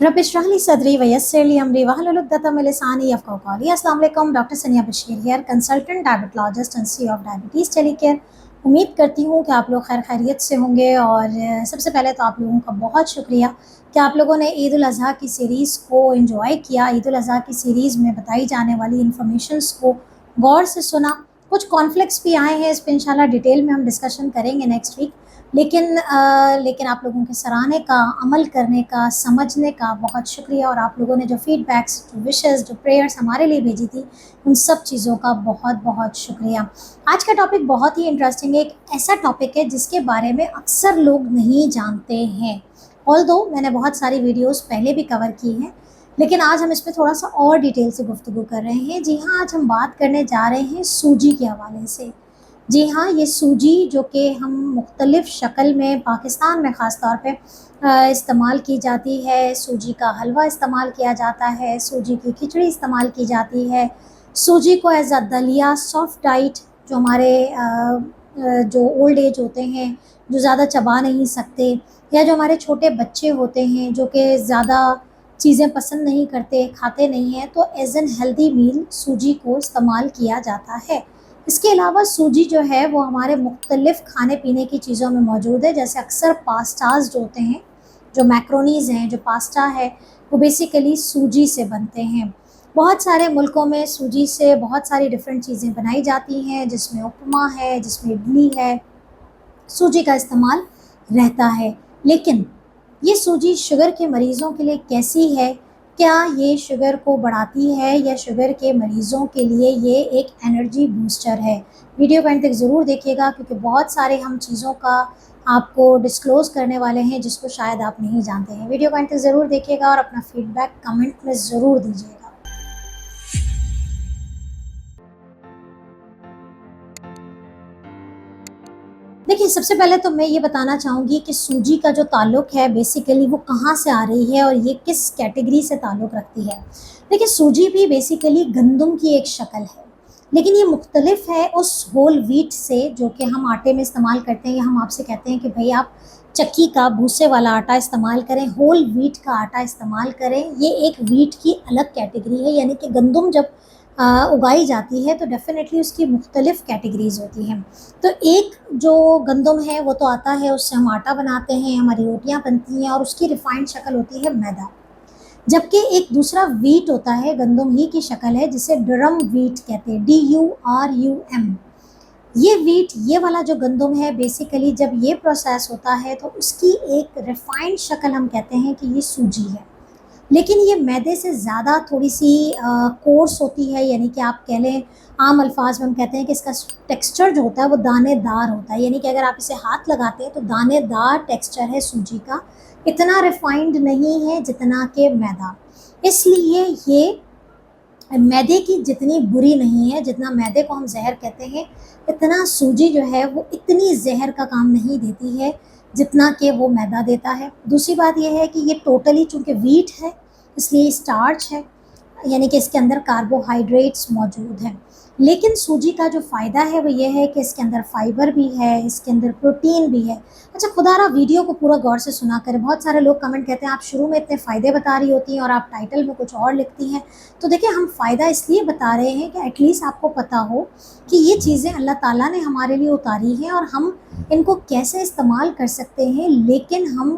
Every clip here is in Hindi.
रब इश्रह ली सदरी वयस्सिर ली अमरी वहलुल उक़दतम मिन लिसानी यफ़क़हू क़ौली। अस्सलाम वालेकुम, doctor Sania Bashir here, consultant diabetologist and C of Diabetes Telecare. उम्मीद करती हूँ कि आप लोग खैर खैरियत से होंगे। और सबसे पहले तो आप लोगों का बहुत शुक्रिया कि आप लोगों ने ईद उल अज़हा की सीरीज़ को एंजॉय किया। ईद उल अज़हा की सीरीज़ में बताई जाने वाली इन्फॉर्मेशंस को गौर से सुना। कुछ कॉन्फ्लिक्ट्स भी आए हैं, इस पर इंशाल्लाह डिटेल में हम डिस्कशन करेंगे नेक्स्ट वीक। लेकिन आप लोगों के सराहने का, अमल करने का, समझने का बहुत शुक्रिया। और आप लोगों ने जो फीडबैक्स, जो विशेस, जो प्रेयर्स हमारे लिए भेजी थी, उन सब चीज़ों का बहुत बहुत शुक्रिया। आज का टॉपिक बहुत ही इंटरेस्टिंग है। एक ऐसा टॉपिक है जिसके बारे में अक्सर लोग नहीं जानते हैं। ऑल्दो मैंने बहुत सारी वीडियोस पहले भी कवर की हैं, लेकिन आज हम इसमें थोड़ा सा और डिटेल से गुफ्तगू कर रहे हैं। जी हाँ, आज हम बात करने जा रहे हैं सूजी के हवाले से। जी हाँ, ये सूजी जो कि हम मुख्तलिफ़ शक्ल में पाकिस्तान में ख़ास तौर पे इस्तेमाल की जाती है। सूजी का हलवा इस्तेमाल किया जाता है, सूजी की खिचड़ी इस्तेमाल की जाती है, सूजी को एज़ अ दलिया, सॉफ्ट डाइट, जो हमारे जो ओल्ड एज होते हैं, जो ज़्यादा चबा नहीं सकते, या जो हमारे छोटे बच्चे होते हैं जो कि ज़्यादा चीज़ें पसंद नहीं करते, खाते नहीं हैं, तो एज़ एन हेल्दी मील सूजी को इस्तेमाल किया जाता है। इसके अलावा सूजी जो है वो हमारे मुख्तलिफ़ खाने पीने की चीज़ों में मौजूद है। जैसे अक्सर पास्ताज़ जो होते हैं, जो मैक्रोनीज़ हैं, जो पास्ता है, वो बेसिकली सूजी से बनते हैं। बहुत सारे मुल्कों में सूजी से बहुत सारी डिफरेंट चीज़ें बनाई जाती हैं, जिसमें उपमा है, जिसमें इडली है, सूजी का इस्तेमाल रहता है। लेकिन ये सूजी शुगर के मरीज़ों के लिए कैसी है? क्या ये शुगर को बढ़ाती है या शुगर के मरीज़ों के लिए ये एक एनर्जी बूस्टर है? वीडियो को एंड तक ज़रूर देखिएगा, क्योंकि बहुत सारे हम चीज़ों का आपको डिस्क्लोज़ करने वाले हैं जिसको शायद आप नहीं जानते हैं। वीडियो को एंड तक ज़रूर देखिएगा और अपना फीडबैक कमेंट में ज़रूर दीजिएगा। देखिए, सबसे पहले तो मैं ये बताना चाहूँगी कि सूजी का जो ताल्लुक है बेसिकली वो कहाँ से आ रही है और ये किस कैटेगरी से ताल्लुक़ रखती है। देखिए, सूजी भी बेसिकली गंदम की एक शक्ल है, लेकिन ये मुख्तलिफ़ है उस होल व्हीट से जो कि हम आटे में इस्तेमाल करते हैं। या हम आपसे कहते हैं कि भई आप चक्की का भूसे वाला आटा इस्तेमाल करें, होल व्हीट का आटा इस्तेमाल करें। ये एक व्हीट की अलग कैटेगरी है, यानी कि गंदम जब उगाई जाती है तो डेफ़िनेटली उसकी मुख्तलिफ़ कैटेगरीज़ होती हैं। तो एक जो गंदम है वो तो आता है, उससे हम आटा बनाते हैं, हमारी रोटियां बनती हैं और उसकी रिफाइंड शक्ल होती है मैदा। जबकि एक दूसरा व्हीट होता है, गंदम ही की शक्ल है, जिसे ड्रम व्हीट कहते हैं, DURUM। ये व्हीट, ये वाला जो गंदम है, बेसिकली जब ये प्रोसेस होता है तो उसकी एक रिफाइंड शक्ल हम कहते हैं कि ये सूजी है। लेकिन ये मैदे से ज़्यादा थोड़ी-सी कोर्स होती है, यानी कि आप कह लें, आम अल्फाज में हम कहते हैं कि इसका टेक्सचर जो होता है वो दानेदार होता है। यानी कि अगर आप इसे हाथ लगाते हैं तो दानेदार टेक्सचर है सूजी का, इतना रिफाइंड नहीं है जितना कि मैदा। इसलिए ये मैदे की जितनी बुरी नहीं है, जितना मैदे को हम ज़हर कहते हैं, इतना सूजी जो है वो इतनी ज़हर का काम नहीं देती है जितना कि वो मैदा देता है। दूसरी बात ये है कि ये टोटली चूँकि व्हीट है, इसलिए स्टार्च है, यानी कि इसके अंदर कार्बोहाइड्रेट्स मौजूद हैं। लेकिन सूजी का जो फ़ायदा है वो ये है कि इसके अंदर फ़ाइबर भी है, इसके अंदर प्रोटीन भी है। अच्छा खुदारा, वीडियो को पूरा गौर से सुना करें। बहुत सारे लोग कमेंट कहते हैं आप शुरू में इतने फ़ायदे बता रही होती हैं और आप टाइटल में कुछ और लिखती हैं। तो देखिए, हम फ़ायदा इसलिए बता रहे हैं कि एटलीस्ट आपको पता हो कि ये चीज़ें अल्लाह ताला ने हमारे लिए उतारी हैं और हम इनको कैसे इस्तेमाल कर सकते हैं, लेकिन हम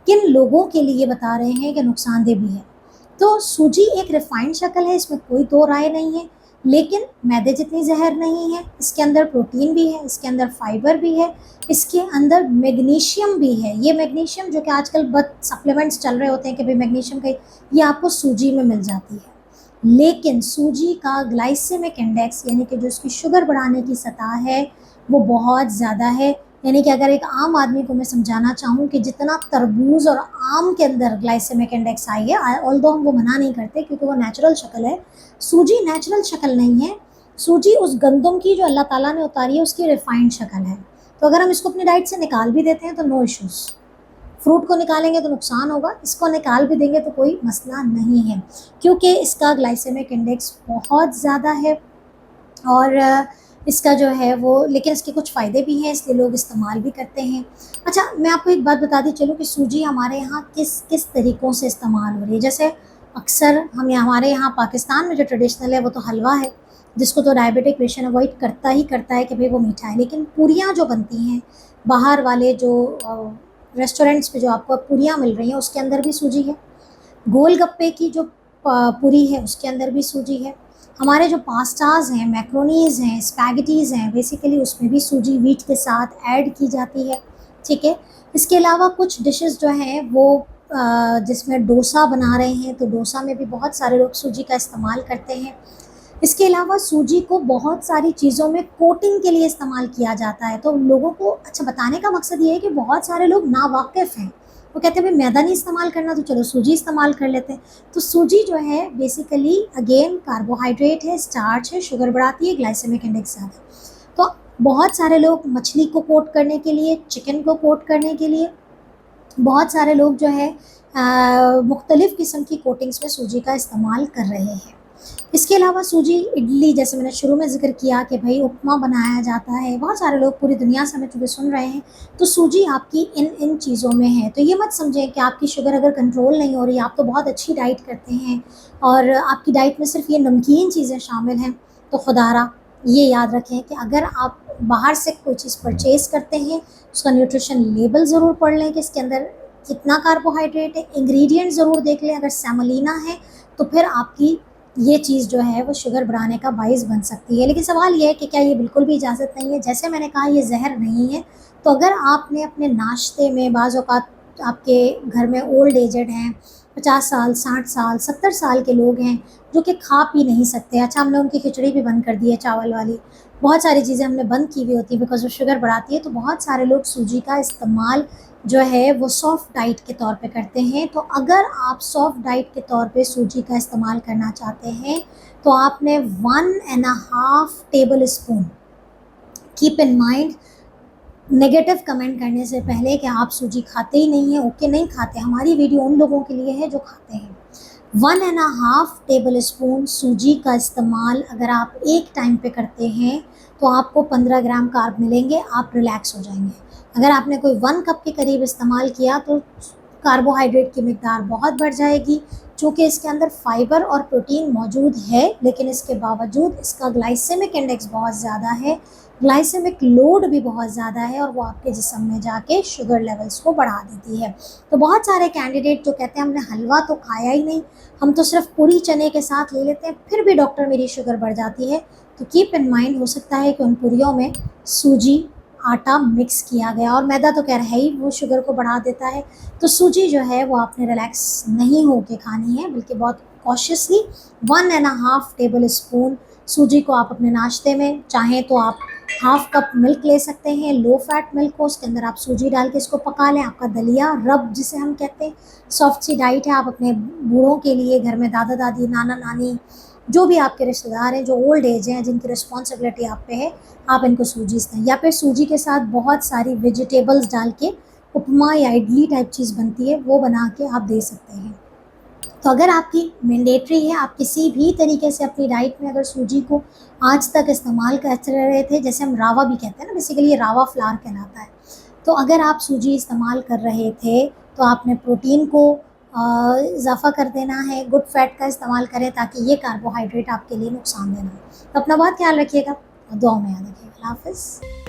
किन लोगों के लिए बता रहे हैं कि नुकसानदेह भी है। तो सूजी एक रिफाइंड शक्ल है, इसमें कोई दो राय नहीं है, लेकिन मैदे जितनी जहर नहीं है। इसके अंदर प्रोटीन भी है, इसके अंदर फाइबर भी है, इसके अंदर मैग्नीशियम भी है। ये मैग्नीशियम जो कि आजकल बहुत सप्लीमेंट्स चल रहे होते हैं कि भाई मैग्नीशियम का, ये आपको सूजी में मिल जाती है। लेकिन सूजी का ग्लाइसेमिक इंडेक्स, यानी कि जो उसकी शुगर बढ़ाने की सतह है, वो बहुत ज़्यादा है। यानी कि अगर एक आम आदमी को मैं समझाना चाहूँ कि जितना तरबूज और आम के अंदर ग्लाइसेमिक इंडेक्स आई है, ऑल्दो हम वो मना नहीं करते क्योंकि वो नेचुरल शक्ल है, सूजी नेचुरल शक्ल नहीं है। सूजी उस गंदम की जो अल्लाह ताला ने उतारी है उसकी रिफाइंड शक्ल है। तो अगर हम इसको अपनी डाइट से निकाल भी देते हैं तो नो इश्यूज़। फ्रूट को निकालेंगे तो नुकसान होगा, इसको निकाल भी देंगे तो कोई मसला नहीं है, क्योंकि इसका ग्लाइसेमिक इंडेक्स बहुत ज़्यादा है। और इसका जो है वो, लेकिन इसके कुछ फ़ायदे भी हैं इसलिए लोग इस्तेमाल भी करते हैं। अच्छा, मैं आपको एक बात बताती चलूँ कि सूजी हमारे यहाँ किस किस तरीक़ों से इस्तेमाल हो रही है। जैसे अक्सर हमारे यहाँ पाकिस्तान में जो ट्रेडिशनल है वो तो हलवा है, जिसको तो डायबिटिक पेशेंट अवॉइड करता है कि भाई वो मीठा है। लेकिन पूरियाँ जो बनती हैं बाहर वाले जो रेस्टोरेंट्स पे जो आपको पूरियाँ मिल रही हैं उसके अंदर भी सूजी है। गोलगप्पे की जो पूरी है उसके अंदर भी सूजी है। हमारे जो पास्ताज़ हैं, मैक्रोनीज़ हैं, स्पैगेटीज़ हैं, बेसिकली उसमें भी सूजी व्हीट के साथ ऐड की जाती है, ठीक है। इसके अलावा कुछ डिशेज़ जो हैं वो जिसमें डोसा बना रहे हैं तो डोसा में भी बहुत सारे लोग सूजी का इस्तेमाल करते हैं। इसके अलावा सूजी को बहुत सारी चीज़ों में कोटिंग के लिए इस्तेमाल किया जाता है। तो लोगों को अच्छा बताने का मकसद ये है कि बहुत सारे लोग नावाकिफ़ हैं। वो कहते हैं भाई मैदा नहीं इस्तेमाल करना तो चलो सूजी इस्तेमाल कर लेते हैं। तो सूजी जो है बेसिकली अगेन कार्बोहाइड्रेट है, स्टार्च है, शुगर बढ़ाती है, ग्लाइसेमिक इंडेक्स ज़्यादा है। तो बहुत सारे लोग मछली को कोट करने के लिए, चिकन को कोट करने के लिए, बहुत सारे लोग जो है मुख्तलिफ़ किस्म की कोटिंग्स में सूजी का इस्तेमाल कर रहे हैं। इसके अलावा सूजी इडली, जैसे मैंने शुरू में ज़िक्र किया कि भाई उपमा बनाया जाता है, बहुत सारे लोग पूरी दुनिया से हमें चूँकि सुन रहे हैं, तो सूजी आपकी इन चीज़ों में है। तो ये मत समझें कि आपकी शुगर अगर कंट्रोल नहीं हो रही, आप तो बहुत अच्छी डाइट करते हैं और आपकी डाइट में सिर्फ़ ये नमकीन चीज़ें शामिल हैं, तो खुदारा ये याद रखें कि अगर आप बाहर से कोई चीज़ परचेज़ करते हैं, उसका न्यूट्रिशन लेबल ज़रूर पढ़ लें कि इसके अंदर कितना कार्बोहाइड्रेट है, इंग्रीडिएंट ज़रूर देख लें। अगर सेमोलिना है तो फिर आपकी ये चीज़ जो है वो शुगर बढ़ाने का बाइस बन सकती है। लेकिन सवाल ये है कि क्या ये बिल्कुल भी इजाज़त नहीं है? जैसे मैंने कहा ये ज़हर नहीं है। तो अगर आपने अपने नाश्ते में बाज़ औक़ात आपके घर में ओल्ड एजेड हैं, 50 साल, 60 साल, 70 साल के लोग हैं जो कि खा पी नहीं सकते। अच्छा, हमने उनकी खिचड़ी भी बंद कर दी है चावल वाली। बहुत सारी चीज़ें हमने बंद की हुई होती है बिकॉज़ वो शुगर बढ़ाती है। तो बहुत सारे लोग सूजी का इस्तेमाल जो है वो सॉफ्ट डाइट के तौर पे करते हैं। तो अगर आप सॉफ्ट डाइट के तौर पे सूजी का इस्तेमाल करना चाहते हैं तो आपने 1.5 table spoon, keep in mind, negative comment करने से पहले कि आप सूजी खाते ही नहीं हैं, ओके नहीं खाते, हमारी वीडियो उन लोगों के लिए है जो खाते हैं। 1.5 टेबल स्पून सूजी का इस्तेमाल अगर आप एक टाइम पे करते हैं तो आपको 15 ग्राम कार्ब मिलेंगे, आप रिलैक्स हो जाएंगे। अगर आपने कोई 1 कप के करीब इस्तेमाल किया तो कार्बोहाइड्रेट की मिकदार बहुत बढ़ जाएगी। चूँकि इसके अंदर फाइबर और प्रोटीन मौजूद है लेकिन इसके बावजूद इसका ग्लाइसेमिक इंडेक्स बहुत ज़्यादा है, ग्लाइसेमिक लोड भी बहुत ज़्यादा है और वो आपके जिस्म में जाके शुगर लेवल्स को बढ़ा देती है। तो बहुत सारे कैंडिडेट जो कहते हैं हमने हलवा तो खाया ही नहीं, हम तो सिर्फ पूरी चने के साथ ले लेते हैं, फिर भी डॉक्टर मेरी शुगर बढ़ जाती है। तो कीप इन माइंड, हो सकता है कि उन पूरियों में सूजी, आटा मिक्स किया गया, और मैदा तो खैर है ही, वो शुगर को बढ़ा देता है। तो सूजी जो है वो आपने रिलैक्स नहीं होके खानी है बल्कि बहुत कॉशियसली 1.5 टेबल स्पून सूजी को आप अपने नाश्ते में, चाहें तो आप हाफ कप मिल्क ले सकते हैं, लो फैट मिल्क को, उसके अंदर आप सूजी डाल के इसको पका लें। आपका दलिया रब जिसे हम कहते हैं, सॉफ्ट सी डाइट है। आप अपने बूढ़ों के लिए घर में दादा दादी, नाना नानी, जो भी आपके रिश्तेदार हैं जो ओल्ड एज हैं, जिनकी रिस्पॉन्सिबिलिटी आप पे है, आप इनको सूजी दें। या फिर सूजी के साथ बहुत सारी वेजिटेबल्स डाल के उपमा या इडली टाइप चीज़ बनती है, वो बना के आप दे सकते हैं। तो अगर आपकी मैंडेटरी है, आप किसी भी तरीके से अपनी डाइट में अगर सूजी को आज तक इस्तेमाल करते रहे थे, जैसे हम रावा भी कहते हैं ना, बेसिकली ये रावा फ्लावर कहलाता है। तो अगर आप सूजी इस्तेमाल कर रहे थे तो आपने प्रोटीन को इज़ाफ़ा कर देना है, गुड फैट का इस्तेमाल करें ताकि ये कार्बोहाइड्रेट आपके लिए नुकसानदेह ना हो। तो अपना बहुत ख्याल रखिएगा और दुआओं में याद रखिएगा। अल्लाह हाफ़िज़।